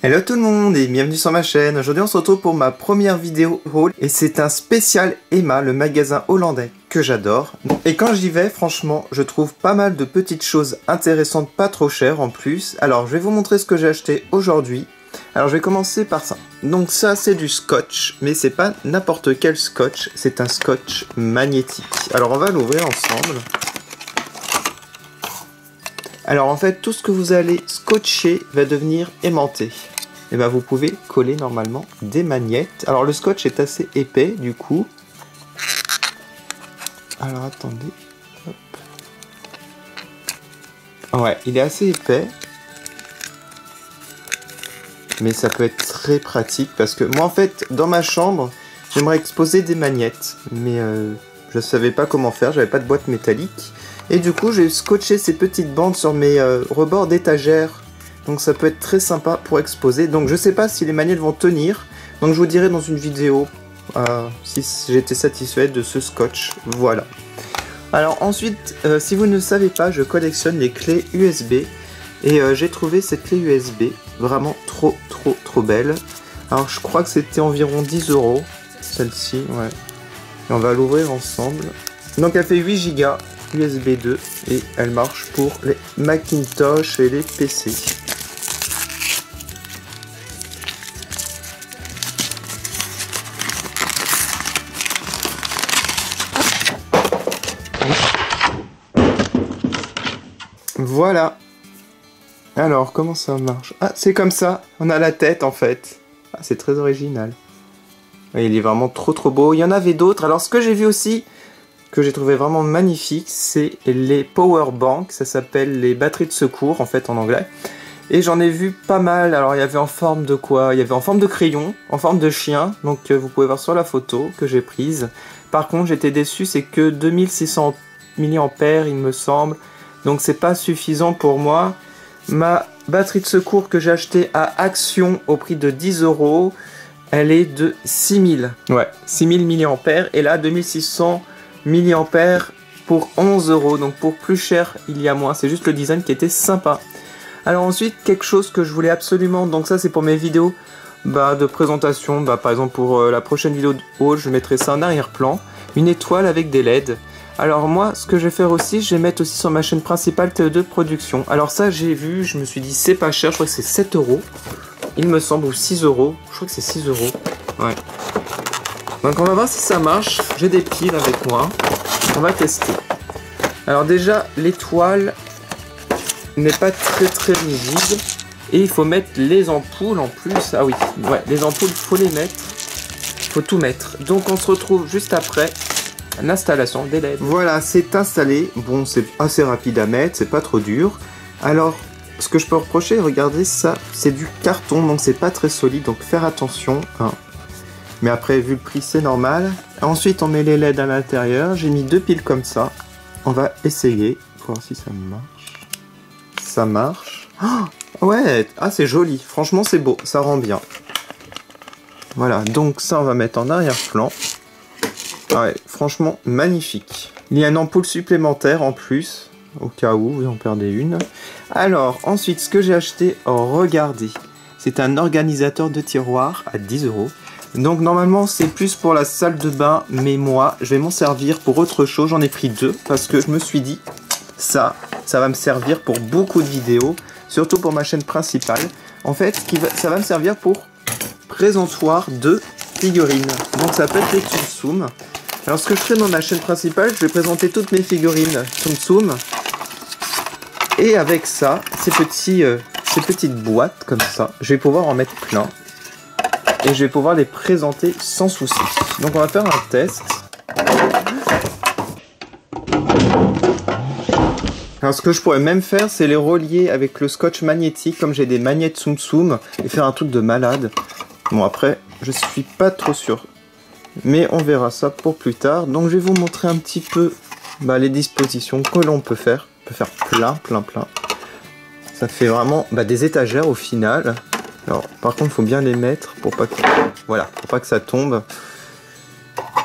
Hello tout le monde et bienvenue sur ma chaîne. Aujourd'hui on se retrouve pour ma première vidéo haul et c'est un spécial Emma, le magasin hollandais que j'adore. Et quand j'y vais, franchement, je trouve pas mal de petites choses intéressantes, pas trop chères en plus. Alors je vais vous montrer ce que j'ai acheté aujourd'hui. Alors je vais commencer par ça. Donc ça c'est du scotch, mais c'est pas n'importe quel scotch, c'est un scotch magnétique. Alors on va l'ouvrir ensemble. Alors en fait tout ce que vous allez scotcher va devenir aimanté. Et ben vous pouvez coller normalement des magnettes. Alors le scotch est assez épais du coup. Alors attendez. Hop. Ouais, il est assez épais. Mais ça peut être très pratique parce que moi en fait dans ma chambre j'aimerais exposer des magnettes. Mais je savais pas comment faire, j'avais pas de boîte métallique. Et du coup j'ai scotché ces petites bandes sur mes rebords d'étagère. Donc ça peut être très sympa pour exposer. Donc je sais pas si les magnettes vont tenir. Donc je vous dirai dans une vidéo si j'étais satisfait de ce scotch. Voilà. Alors ensuite, si vous ne savez pas, je collectionne les clés USB. Et j'ai trouvé cette clé USB vraiment trop belle. Alors je crois que c'était environ 10 €. Celle-ci, ouais. Et on va l'ouvrir ensemble. Donc elle fait 8 Go USB 2 et elle marche pour les Macintosh et les PC. Voilà. Alors, comment ça marche? Ah, c'est comme ça. On a la tête, en fait. Ah, c'est très original. Il est vraiment trop beau. Il y en avait d'autres. Alors, ce que j'ai vu aussi, que j'ai trouvé vraiment magnifique, c'est les power banks. Ça s'appelle les batteries de secours, en fait, en anglais. Et j'en ai vu pas mal. Alors, il y avait en forme de quoi? Il y avait en forme de crayon, en forme de chien. Donc, vous pouvez voir sur la photo que j'ai prise. Par contre, j'étais déçu, c'est que 2600 mAh, il me semble. Donc c'est pas suffisant pour moi. Ma batterie de secours que j'ai achetée à Action au prix de 10 €, elle est de 6000. Ouais, 6000 mAh. Et là, 2600 mAh pour 11 €. Donc pour plus cher, il y a moins. C'est juste le design qui était sympa. Alors ensuite, quelque chose que je voulais absolument. Donc ça, c'est pour mes vidéos de présentation. Par exemple, pour la prochaine vidéo de haul, je mettrai ça en arrière-plan. Une étoile avec des LED. Alors moi, ce que je vais faire aussi, je vais mettre aussi sur ma chaîne principale TE2 Production. Alors ça, j'ai vu, je me suis dit, c'est pas cher, je crois que c'est 7 €. Il me semble, ou 6 €. Je crois que c'est 6 €. Ouais. Donc on va voir si ça marche. J'ai des piles avec moi. On va tester. Alors déjà, l'étoile n'est pas très rigide. Et il faut mettre les ampoules en plus. Ah oui, ouais, les ampoules, il faut les mettre. Il faut tout mettre. Donc on se retrouve juste après l'installation des LED. Voilà, c'est installé. Bon, c'est assez rapide à mettre, c'est pas trop dur. Alors, ce que je peux reprocher, regardez ça, c'est du carton, donc c'est pas très solide, donc faire attention. Hein. Mais après, vu le prix, c'est normal. Ensuite, on met les LED à l'intérieur. J'ai mis 2 piles comme ça. On va essayer, pour voir si ça marche. Ça marche. Oh, ouais, ah, c'est joli. Franchement, c'est beau, ça rend bien. Voilà, donc ça, on va mettre en arrière-plan. Ouais, franchement, magnifique. Il y a une ampoule supplémentaire en plus, au cas où vous en perdez une. Alors, ensuite, ce que j'ai acheté, regardez. C'est un organisateur de tiroirs à 10 €. Donc, normalement, c'est plus pour la salle de bain, mais moi, je vais m'en servir pour autre chose. J'en ai pris 2, parce que je me suis dit, ça va me servir pour beaucoup de vidéos, surtout pour ma chaîne principale. En fait, ça va me servir pour présentoir de figurines. Donc, ça peut être les Tsum Tsum. Alors ce que je fais dans ma chaîne principale, je vais présenter toutes mes figurines Tsum Tsum. Et avec ça, ces petites boîtes comme ça, je vais pouvoir en mettre plein. Et je vais pouvoir les présenter sans souci. Donc on va faire un test. Alors ce que je pourrais même faire, c'est les relier avec le scotch magnétique, comme j'ai des magnettes Tsum Tsum, et faire un truc de malade. Bon après, je suis pas trop sûr. Mais on verra ça pour plus tard. Donc je vais vous montrer un petit peu les dispositions que l'on peut faire. On peut faire plein. Ça fait vraiment des étagères au final. Alors par contre il faut bien les mettre pour pas que, voilà, pour pas que ça tombe.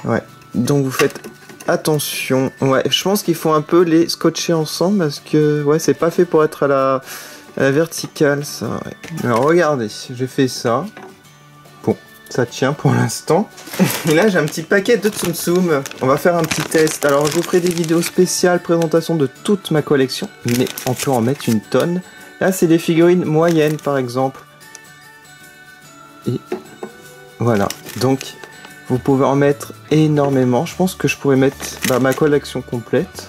Ouais. Donc vous faites attention. Ouais, je pense qu'il faut un peu les scotcher ensemble parce que ouais, c'est pas fait pour être à la À la verticale, ça, ouais. Alors regardez, j'ai fait ça. Bon, ça tient pour l'instant. Et là, j'ai un petit paquet de Tsum Tsum. On va faire un petit test. Alors, je vous ferai des vidéos spéciales, présentation de toute ma collection. Mais on peut en mettre une tonne. Là, c'est des figurines moyennes, par exemple. Et voilà. Donc, vous pouvez en mettre énormément. Je pense que je pourrais mettre ma collection complète.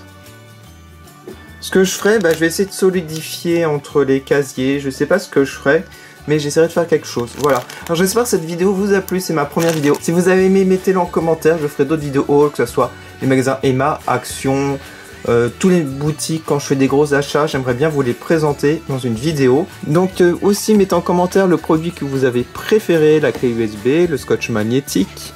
Ce que je ferai, je vais essayer de solidifier entre les casiers. Je sais pas ce que je ferai, mais j'essaierai de faire quelque chose. Voilà. Alors j'espère que cette vidéo vous a plu. C'est ma première vidéo. Si vous avez aimé, mettez-le en commentaire. Je ferai d'autres vidéos haul, que ce soit les magasins Emma, Action, tous les boutiques. Quand je fais des gros achats, j'aimerais bien vous les présenter dans une vidéo. Donc aussi, mettez en commentaire le produit que vous avez préféré, la clé USB, le scotch magnétique,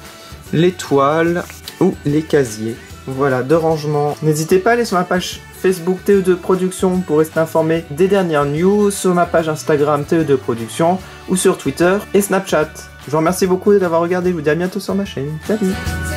les toiles ou les casiers. Voilà, de rangement. N'hésitez pas à aller sur ma page Facebook TE2 Production pour rester informé des dernières news, sur ma page Instagram TE2 Production ou sur Twitter et Snapchat. Je vous remercie beaucoup d'avoir regardé, je vous dis à bientôt sur ma chaîne. Salut!